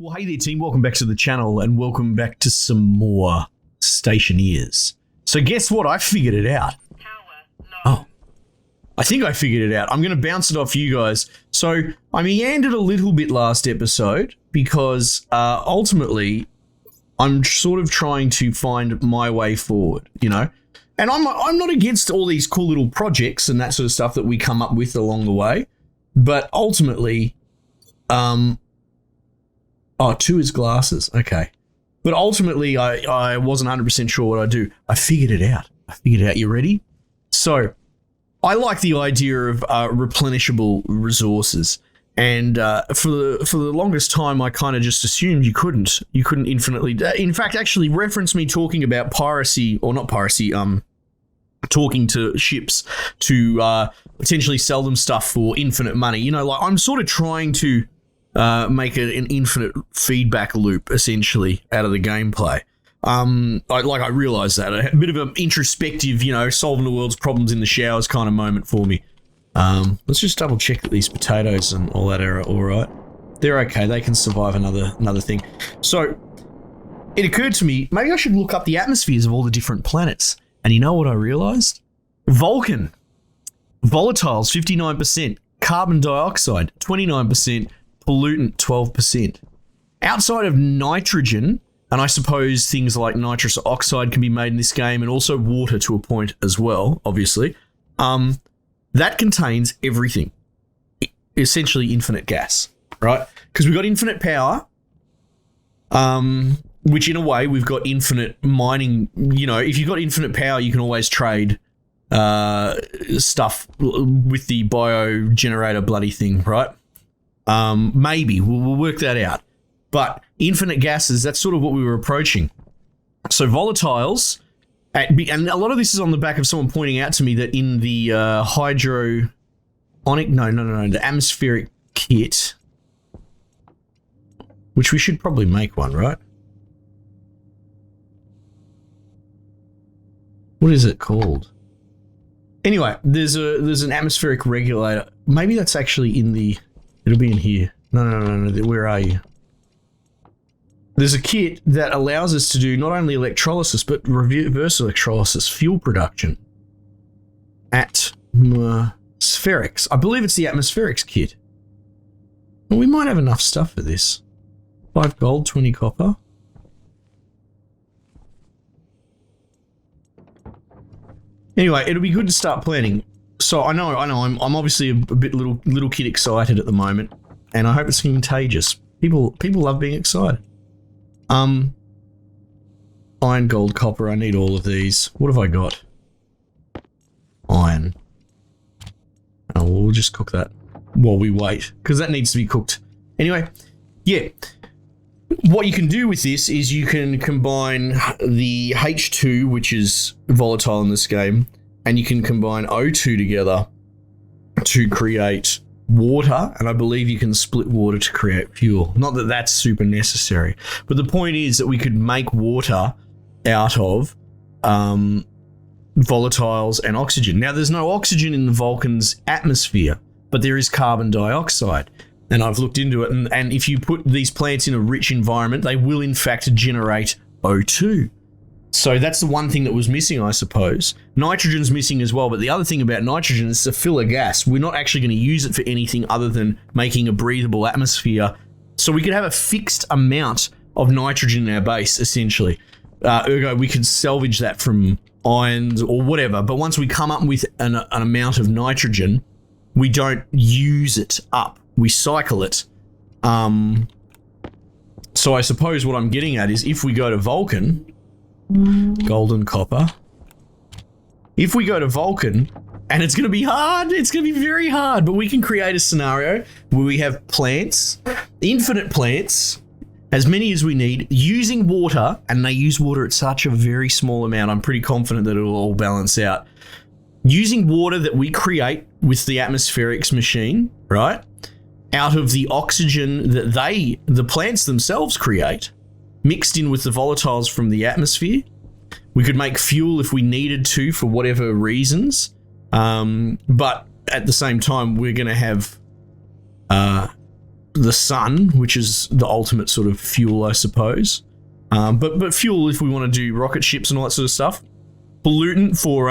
Well, hey there, team. Welcome back to the channel and welcome back to some more Stationeers. So guess what? I figured it out. Oh, I think I figured it out. I'm going to bounce it off you guys. So I meandered a little bit last episode because ultimately I'm sort of trying to find my way forward, you know? And I'm not against all these cool little projects and that sort of stuff that we come up with along the way. But ultimately, two is glasses. Okay. But ultimately, I wasn't 100% sure what I'd do. I figured it out. You ready? So, I like the idea of replenishable resources. And for the longest time, I kind of just assumed you couldn't infinitely. In fact, actually, reference me talking about piracy, or not piracy, talking to ships to potentially sell them stuff for infinite money. You know, like I'm sort of trying to make it an infinite feedback loop, essentially, out of the gameplay. I realised that. A bit of an introspective, you know, solving the world's problems in the showers kind of moment for me. Let's just double check that these potatoes and all that are all right. They're okay. They can survive another thing. So it occurred to me, maybe I should look up the atmospheres of all the different planets. And you know what I realised? Vulcan. Volatiles, 59%. Carbon dioxide, 29%. Pollutant, 12%. Outside of nitrogen, and I suppose things like nitrous oxide can be made in this game, and also water to a point as well, obviously, that contains everything. Essentially infinite gas, right? Because we've got infinite power, which in a way we've got infinite mining. You know, if you've got infinite power, you can always trade stuff with the biogenerator bloody thing, right? Maybe we'll work that out. But infinite gases, that's sort of what we were approaching. So volatiles, and a lot of this is on the back of someone pointing out to me that in the the atmospheric kit, which we should probably make one, right? What is it called? Anyway, there's an atmospheric regulator. Maybe that's actually in the. It'll be in here. No. Where are you? There's a kit that allows us to do not only electrolysis, but reverse electrolysis, fuel production. Atmospherics. I believe it's the atmospherics kit. Well, we might have enough stuff for this. 5 gold, 20 copper. Anyway, it'll be good to start planning. So I know. I'm obviously a bit little kid excited at the moment, and I hope it's contagious. People love being excited. Iron, gold, copper. I need all of these. What have I got? Iron. Oh, we'll just cook that while we wait, because that needs to be cooked. Anyway, yeah. What you can do with this is you can combine the H2, which is volatile in this game, and you can combine O2 together to create water, and I believe you can split water to create fuel. Not that that's super necessary, but the point is that we could make water out of volatiles and oxygen. Now, there's no oxygen in the Vulcan's atmosphere, but there is carbon dioxide, and I've looked into it, and if you put these plants in a rich environment, they will in fact generate O2. So that's the one thing that was missing, I suppose. Nitrogen's missing as well, but the other thing about nitrogen is it's a filler gas. We're not actually going to use it for anything other than making a breathable atmosphere. So we could have a fixed amount of nitrogen in our base, essentially. Ergo, we could salvage that from ions or whatever. But once we come up with an amount of nitrogen, we don't use it up. We cycle it. So I suppose what I'm getting at is if we go to Vulcan... Gold and copper. If we go to Vulcan, and it's going to be hard, it's going to be very hard, but we can create a scenario where we have plants, infinite plants, as many as we need, using water, and they use water at such a very small amount, I'm pretty confident that it'll all balance out. Using water that we create with the atmospherics machine, right, out of the oxygen that the plants themselves create, mixed in with the volatiles from the atmosphere. We could make fuel if we needed to for whatever reasons. But at the same time, we're going to have the sun, which is the ultimate sort of fuel, I suppose. But fuel if we want to do rocket ships and all that sort of stuff. Pollutant for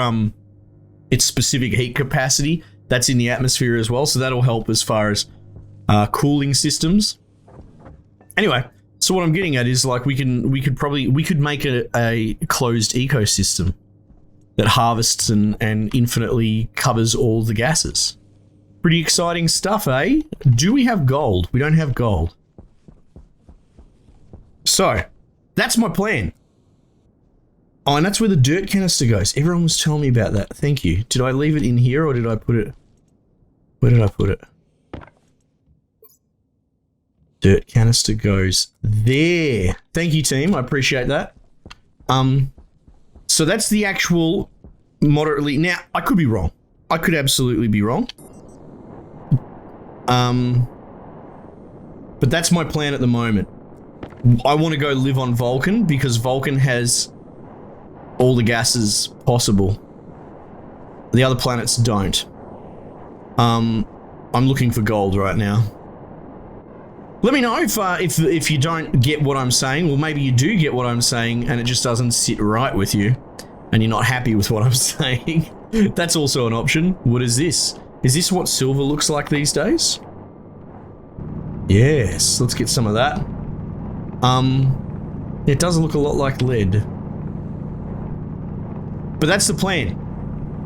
its specific heat capacity. That's in the atmosphere as well, so that'll help as far as cooling systems. Anyway, so what I'm getting at is like we could make a closed ecosystem that harvests and infinitely covers all the gases. Pretty exciting stuff, eh? Do we have gold? We don't have gold. So, that's my plan. Oh, and that's where the dirt canister goes. Everyone was telling me about that. Thank you. Did I leave it in here or did I put it... Where did I put it? Dirt canister goes there. Thank you, team. I appreciate that. So that's the actual moderately... Now, I could be wrong. I could absolutely be wrong. But that's my plan at the moment. I want to go live on Vulcan because Vulcan has all the gases possible. The other planets don't. I'm looking for gold right now. Let me know if you don't get what I'm saying. Well, maybe you do get what I'm saying and it just doesn't sit right with you and you're not happy with what I'm saying. That's also an option. What is this? Is this what silver looks like these days? Yes, let's get some of that. It does look a lot like lead. But that's the plan.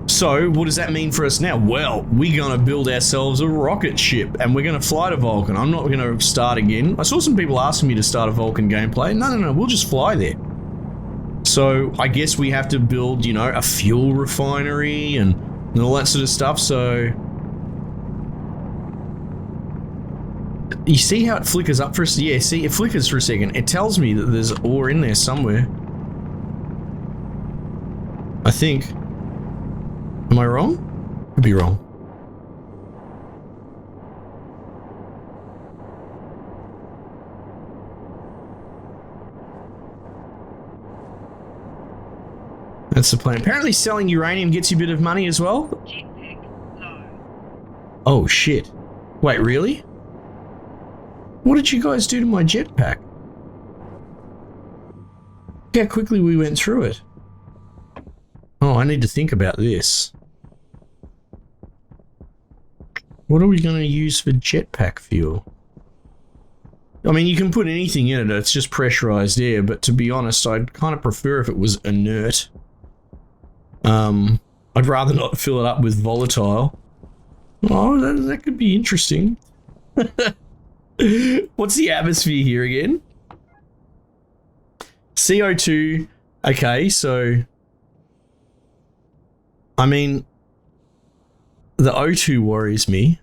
So, what does that mean for us now? Well, we're gonna build ourselves a rocket ship and we're gonna fly to Vulcan. I'm not gonna start again. I saw some people asking me to start a Vulcan gameplay. No, we'll just fly there. So, I guess we have to build, you know, a fuel refinery and all that sort of stuff, so... You see how it flickers up for a second? Yeah, see, it flickers for a second. It tells me that there's ore in there somewhere. I think. Am I wrong? Could be wrong. That's the plan. Apparently selling uranium gets you a bit of money as well. Oh shit. Wait, really? What did you guys do to my jetpack? Look how quickly we went through it. Oh, I need to think about this. What are we going to use for jetpack fuel? I mean, you can put anything in it, it's just pressurized air, but to be honest, I'd kind of prefer if it was inert. I'd rather not fill it up with volatile. Oh, that could be interesting. What's the atmosphere here again? CO2. Okay, so... I mean... The O2 worries me.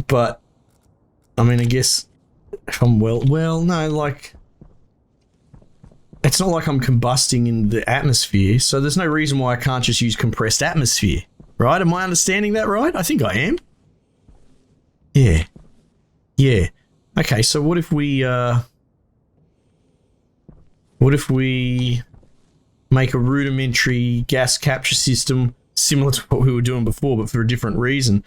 But... I mean, I guess... If I'm well, no, like... It's not like I'm combusting in the atmosphere, so there's no reason why I can't just use compressed atmosphere. Right? Am I understanding that right? I think I am. Yeah. Yeah. Okay, so what if we make a rudimentary gas capture system similar to what we were doing before, but for a different reason?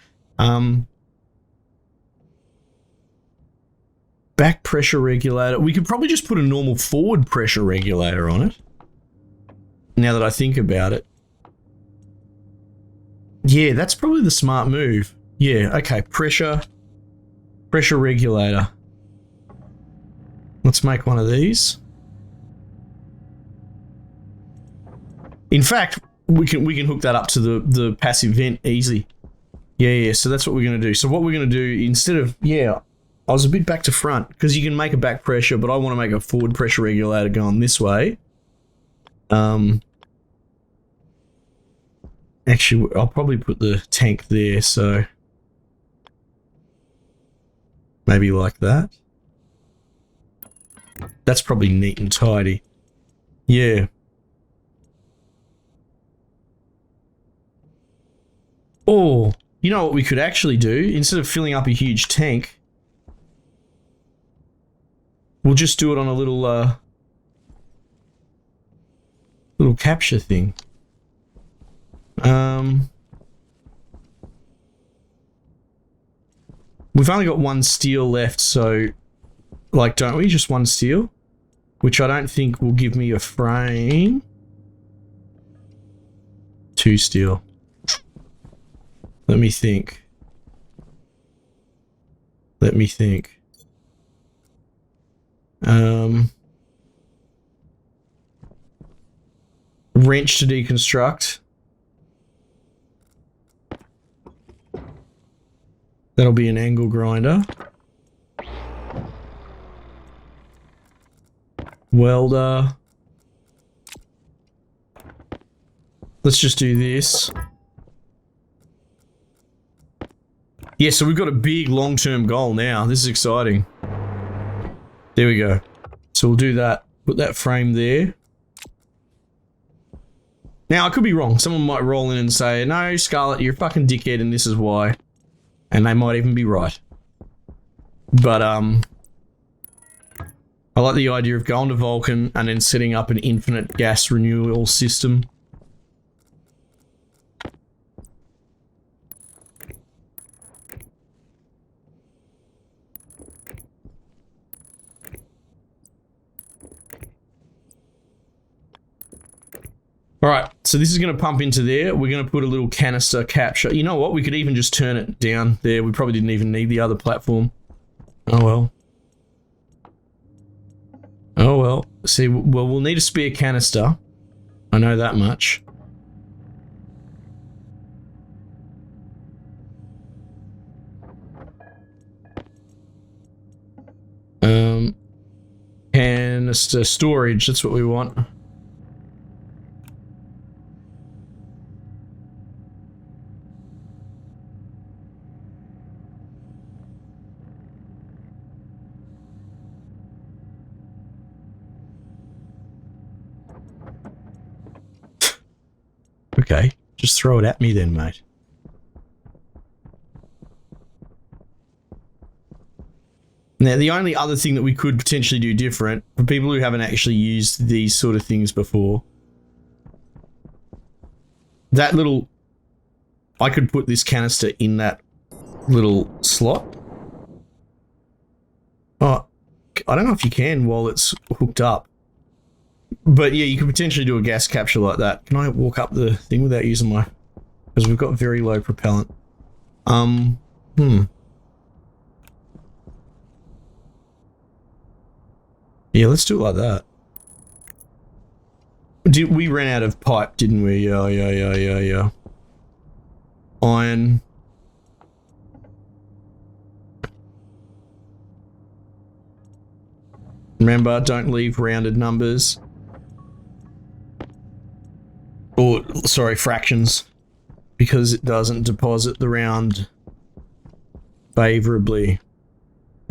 Back pressure regulator. We could probably just put a normal forward pressure regulator on it. Now that I think about it. Yeah, that's probably the smart move. Yeah, okay, pressure regulator. Let's make one of these. In fact, we can hook that up to the passive vent easily. Yeah, so that's what we're going to do. So what we're going to do, instead of, yeah, I was a bit back to front, because you can make a back pressure, but I want to make a forward pressure regulator going this way. Actually, I'll probably put the tank there, so... Maybe like that. That's probably neat and tidy. Yeah. Or, you know what we could actually do? Instead of filling up a huge tank, we'll just do it on a little capture thing. We've only got one steel left, so, like, don't we? Just one steel? Which I don't think will give me a frame. 2 steel. Let me think. Let me think. Wrench to deconstruct. That'll be an angle grinder. Welder. Let's just do this. Yeah, so we've got a big long-term goal now. This is exciting. There we go. So we'll do that. Put that frame there. Now, I could be wrong. Someone might roll in and say, no, Scarlet, you're a fucking dickhead and this is why. And they might even be right. But, I like the idea of going to Vulcan and then setting up an infinite gas renewal system. Alright, so this is going to pump into there. We're going to put a little canister capture. You know what? We could even just turn it down there. We probably didn't even need the other platform. Oh well. Oh well. See, well, we'll need a spare canister. I know that much. Canister storage, that's what we want. Okay, just throw it at me then, mate. Now, the only other thing that we could potentially do different, for people who haven't actually used these sort of things before, that little... I could put this canister in that little slot. Oh, I don't know if you can while it's hooked up. But yeah, you could potentially do a gas capture like that. Can I walk up the thing without using my... Because we've got very low propellant. Yeah, let's do it like that. We ran out of pipe, didn't we? Yeah. Iron. Remember, don't leave rounded numbers. Or, sorry, fractions. Because it doesn't deposit the round favorably.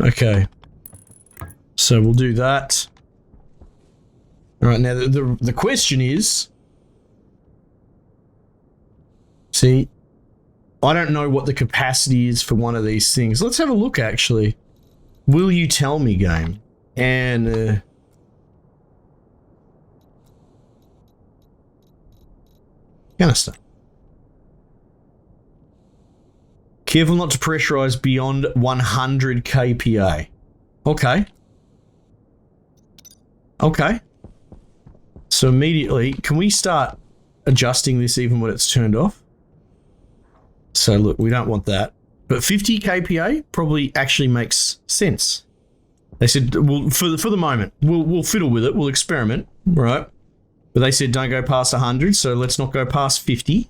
Okay. So we'll do that. Alright, now the question is... See, I don't know what the capacity is for one of these things. Let's have a look, actually. Will you tell me, game? And... canister. Careful not to pressurize beyond 100 kPa. Okay. Okay. So immediately, can we start adjusting this even when it's turned off? So look, we don't want that. But 50 kPa probably actually makes sense. They said, well, for the moment, we'll fiddle with it, we'll experiment, right? But they said don't go past 100, so let's not go past 50.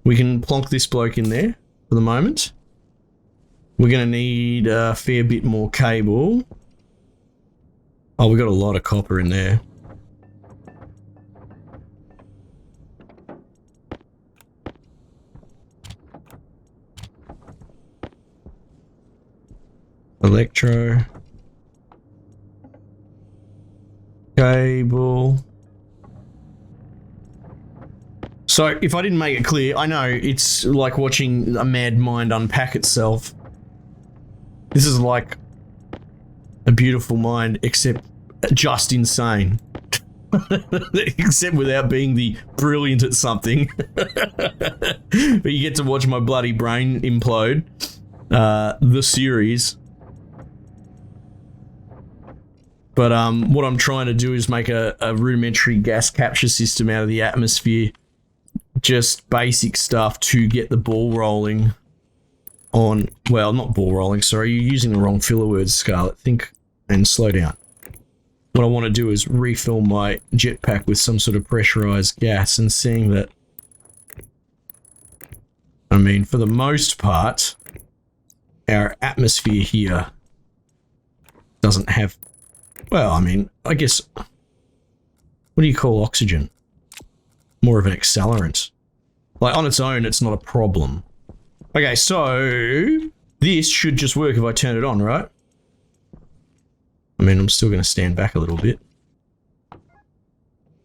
We can plonk this bloke in there for the moment. We're going to need a fair bit more cable. Oh, we got a lot of copper in there. Electro. Cable. So, if I didn't make it clear, I know it's like watching a mad mind unpack itself. This is like a beautiful mind, except just insane. Except without being the brilliant at something. But you get to watch my bloody brain implode. the series. But what I'm trying to do is make a rudimentary gas capture system out of the atmosphere. Just basic stuff to get the ball rolling on, well, not ball rolling, sorry, you're using the wrong filler words, Scarlett. Think and slow down. What I want to do is refill my jetpack with some sort of pressurized gas, and seeing that, I mean, for the most part, our atmosphere here doesn't have, well, I mean, I guess, what do you call oxygen? More of an accelerant. Like, on its own, it's not a problem. Okay, so this should just work if I turn it on, right? I mean, I'm still going to stand back a little bit.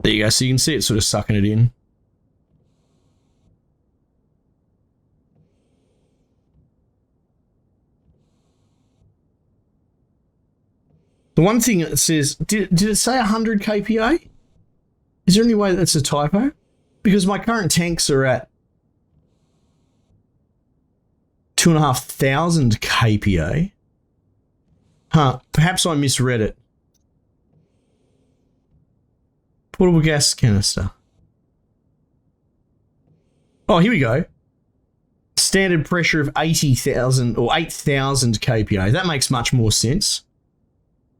There you go, so you can see it sort of sucking it in. The one thing it says, did it say 100 kPa? Is there any way that's a typo? Because my current tanks are at 2,500 kPa. Huh, perhaps I misread it. Portable gas canister. Oh, here we go. Standard pressure of 80,000 or 8,000 kPa. That makes much more sense.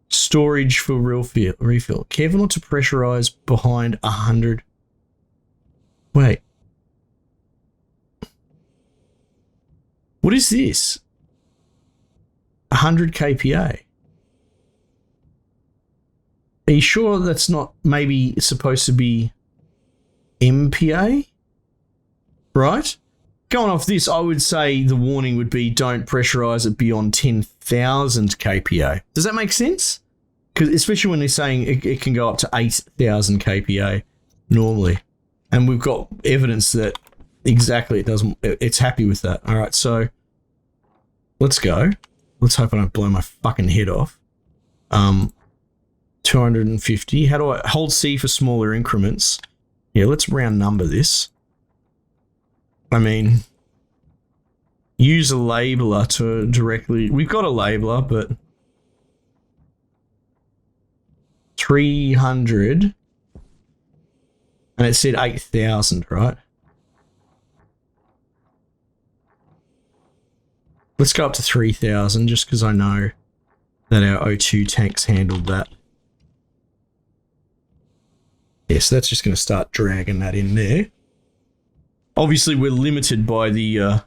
Storage for refill. Careful not to pressurize behind 100. Wait. What is this? 100 kPa. Are you sure that's not maybe supposed to be MPa? Right? Going off this, I would say the warning would be don't pressurize it beyond 10,000 kPa. Does that make sense? Because especially when they're saying it can go up to 8,000 kPa normally. And we've got evidence that exactly it's happy with that. All right, so let's go. Let's hope I don't blow my fucking head off. 250. How do I hold C for smaller increments? Yeah, let's round number this. I mean, use a labeler to directly, we've got a labeler, but 300, and it said 8,000, right? Let's go up to 3,000 just because I know that our O2 tanks handled that. Yeah, so that's just going to start dragging that in there. Obviously, we're limited by the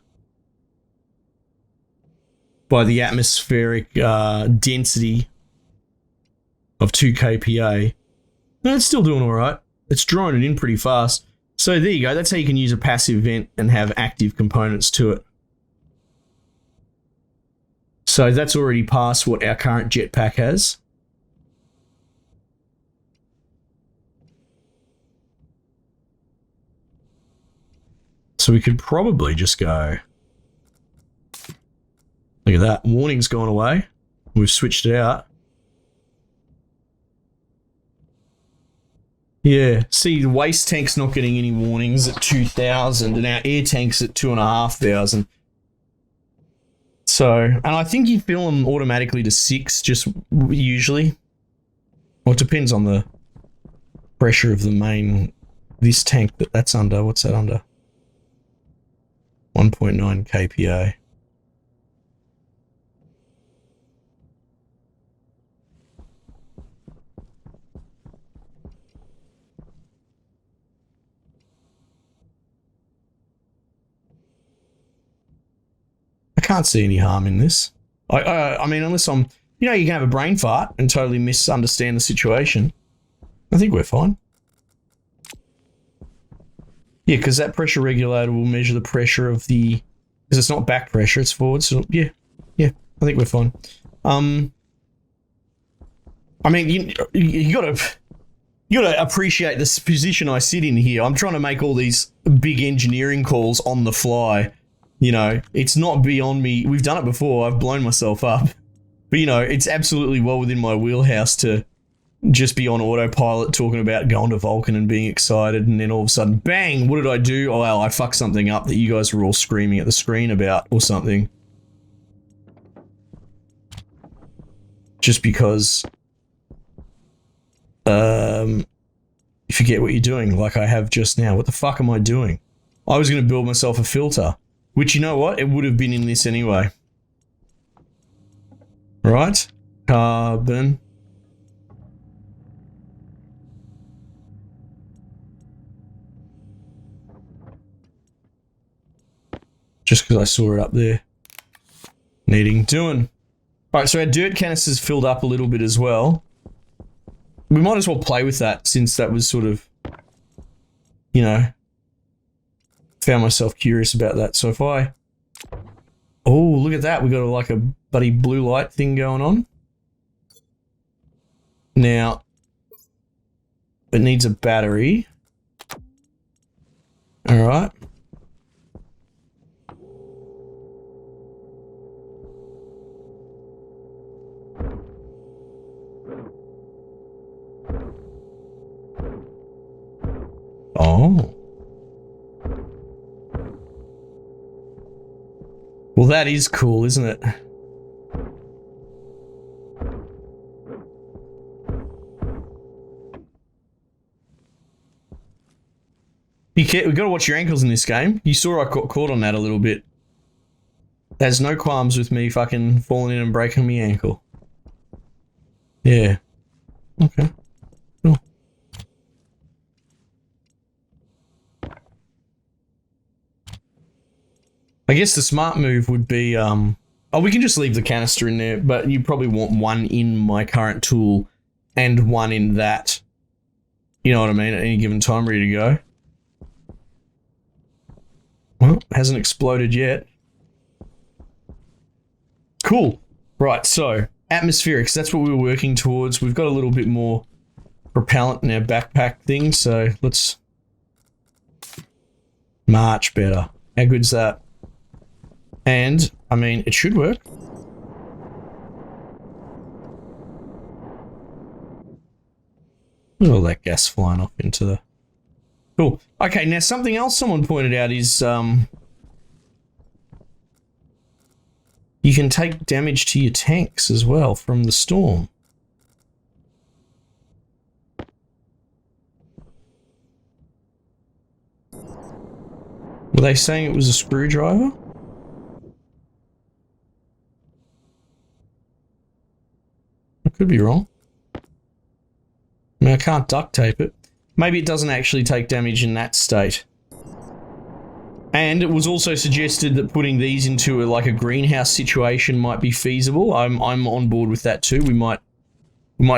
atmospheric density of 2 kPa. No, it's still doing all right. It's drawing it in pretty fast. So there you go. That's how you can use a passive vent and have active components to it. So that's already past what our current jetpack has. So we could probably just go. Look at that. Warning's gone away. We've switched it out. Yeah. See, the waste tank's not getting any warnings at 2,000 and our air tank's at 2,500. So, and I think you fill them automatically to 6, just usually. Well, it depends on the pressure of the main, this tank that's under. What's that under? 1.9 kPa. I can't see any harm in this. I mean, unless I'm, you know, you can have a brain fart and totally misunderstand the situation. I think we're fine. Yeah, because that pressure regulator will measure the pressure of the, because it's not back pressure, it's forward. So yeah, I think we're fine. I mean, you gotta appreciate this position I sit in here. I'm trying to make all these big engineering calls on the fly. You know, it's not beyond me. We've done it before. I've blown myself up. But, you know, it's absolutely well within my wheelhouse to just be on autopilot talking about going to Vulcan and being excited, and then all of a sudden, bang, what did I do? Oh, well, I fucked something up that you guys were all screaming at the screen about or something. just because you forget what you're doing, like I have just now. What the fuck am I doing? I was going to build myself a filter, which, you know what? It would have been in this anyway. Right? Carbon. Just because I saw it up there. Needing doing. Alright, so our dirt canister's filled up a little bit as well. We might as well play with that since that was sort of, you know, found myself curious about that. So if I... Oh, look at that. We got like a bloody blue light thing going on. Now, it needs a battery. Alright. Oh. Well, that is cool, isn't it? We've got to watch your ankles in this game. You saw I got caught on that a little bit. There's no qualms with me fucking falling in and breaking my ankle. Yeah. Okay. Cool. I guess the smart move would be, oh, we can just leave the canister in there, but you probably want one in my current tool and one in that. You know what I mean? At any given time, ready to go. Well, hasn't exploded yet. Cool. Right, so atmospherics, that's what we were working towards. We've got a little bit more propellant in our backpack thing, so let's... Much better. How good's that? And, I mean, it should work. Look at all that gas flying off into the... Cool. Okay, now something else someone pointed out is, you can take damage to your tanks as well from the storm. Were they saying it was a screwdriver? I could be wrong. I mean, I can't duct tape it. Maybe it doesn't actually take damage in that state. And it was also suggested that putting these into like a greenhouse situation might be feasible. I'm on board with that too. We might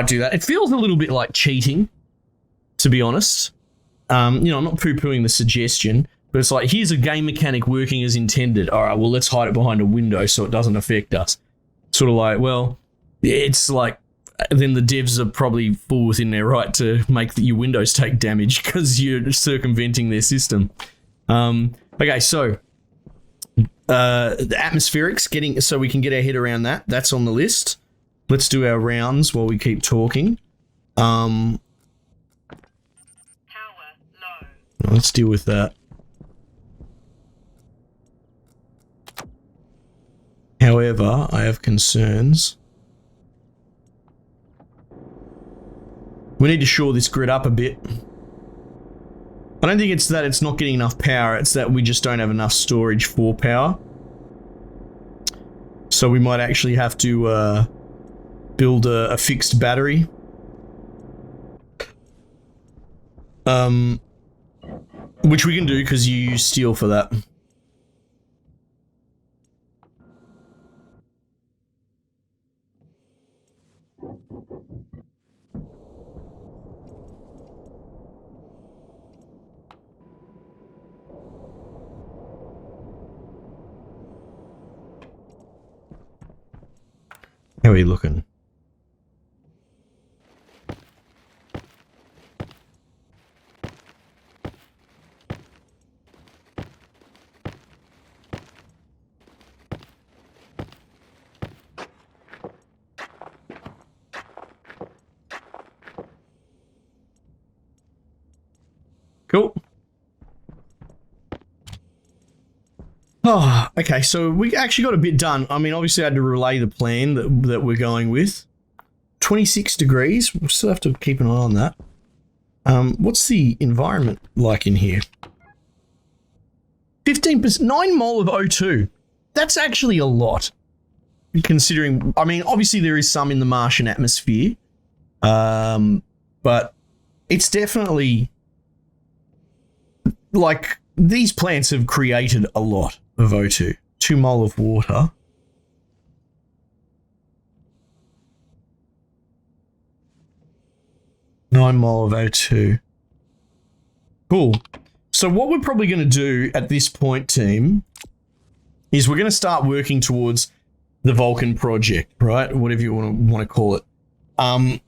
do that. It feels a little bit like cheating, to be honest. You know, I'm not poo-pooing the suggestion, but it's like, here's a game mechanic working as intended. All right, well, let's hide it behind a window so it doesn't affect us. Sort of like, well, it's like, then the devs are probably full within their right to make your windows take damage because you're circumventing their system. Okay, so the atmospherics, getting so we can get our head around that. That's on the list. Let's do our rounds while we keep talking. Power low. Let's deal with that. However, I have concerns. We need to shore this grid up a bit. I don't think it's that it's not getting enough power, it's that we just don't have enough storage for power. So we might actually have to build a fixed battery. Which we can do because you use steel for that. How are you looking? Cool. Oh, okay, so we actually got a bit done. I mean, obviously I had to relay the plan that we're going with. 26 degrees. We'll still have to keep an eye on that. What's the environment like in here? 15%, 9 mole of O2. That's actually a lot. Considering, I mean, obviously there is some in the Martian atmosphere. But it's definitely, like, these plants have created a lot of O2. 2 mole of water. Nine mole of O2. Cool. So what we're probably going to do at this point, team, is we're going to start working towards the Vulcan project, right? Whatever you want to call it.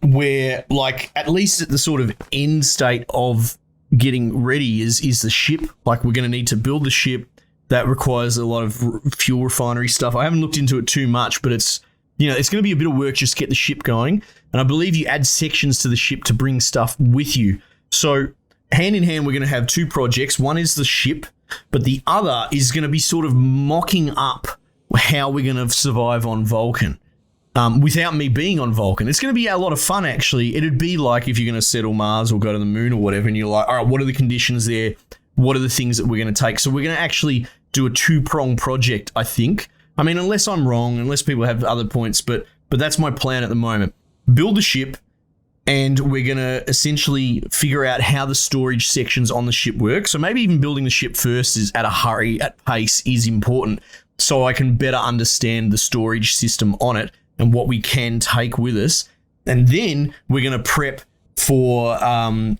Where, like, at least at the sort of end state of getting ready is the ship. Like, we're going to need to build the ship. That requires a lot of fuel refinery stuff. I haven't looked into it too much, but it's, you know, it's going to be a bit of work just to get the ship going. And I believe you add sections to the ship to bring stuff with you. So hand in hand, we're going to have 2 projects. One is the ship, but the other is going to be sort of mocking up how we're going to survive on Vulcan. Without me being on Vulcan. It's going to be a lot of fun, actually. It'd be like if you're going to settle Mars or go to the moon or whatever, and you're like, all right, what are the conditions there? What are the things that we're going to take? So we're going to actually do a 2-prong project, I think. I mean, unless I'm wrong, unless people have other points, but that's my plan at the moment. Build the ship, and we're going to essentially figure out how the storage sections on the ship work. So maybe even building the ship first is at pace is important, so I can better understand the storage system on it and what we can take with us. And then we're going to prep for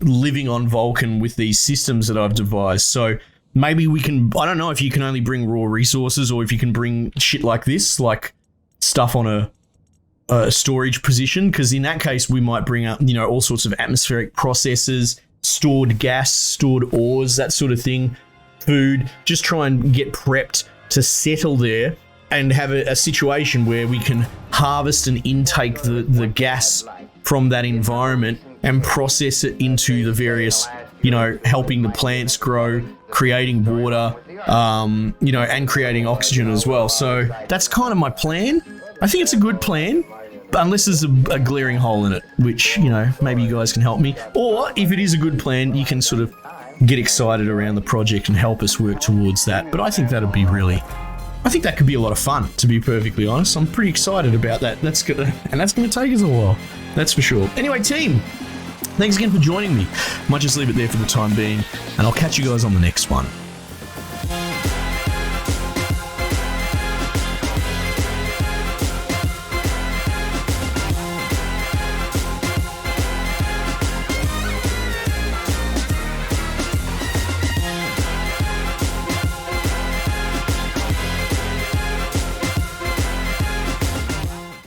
living on Vulcan with these systems that I've devised. So maybe we can, I don't know if you can only bring raw resources or if you can bring shit like this, like stuff on a storage position, because in that case we might bring up, you know, all sorts of atmospheric processes, stored gas, stored ores, that sort of thing, food, just try and get prepped to settle there and have a situation where we can harvest and intake the gas from that environment and process it into the various, you know, helping the plants grow, creating water, you know, and creating oxygen as well. So that's kind of my plan. I think it's a good plan, unless there's a glaring hole in it, which, you know, maybe you guys can help me. Or if it is a good plan, you can sort of get excited around the project and help us work towards that. But I think that'd be really, I think that could be a lot of fun, to be perfectly honest. I'm pretty excited about that. That's gonna take us a while. That's for sure. Anyway, team, thanks again for joining me. Might just leave it there for the time being, and I'll catch you guys on the next one.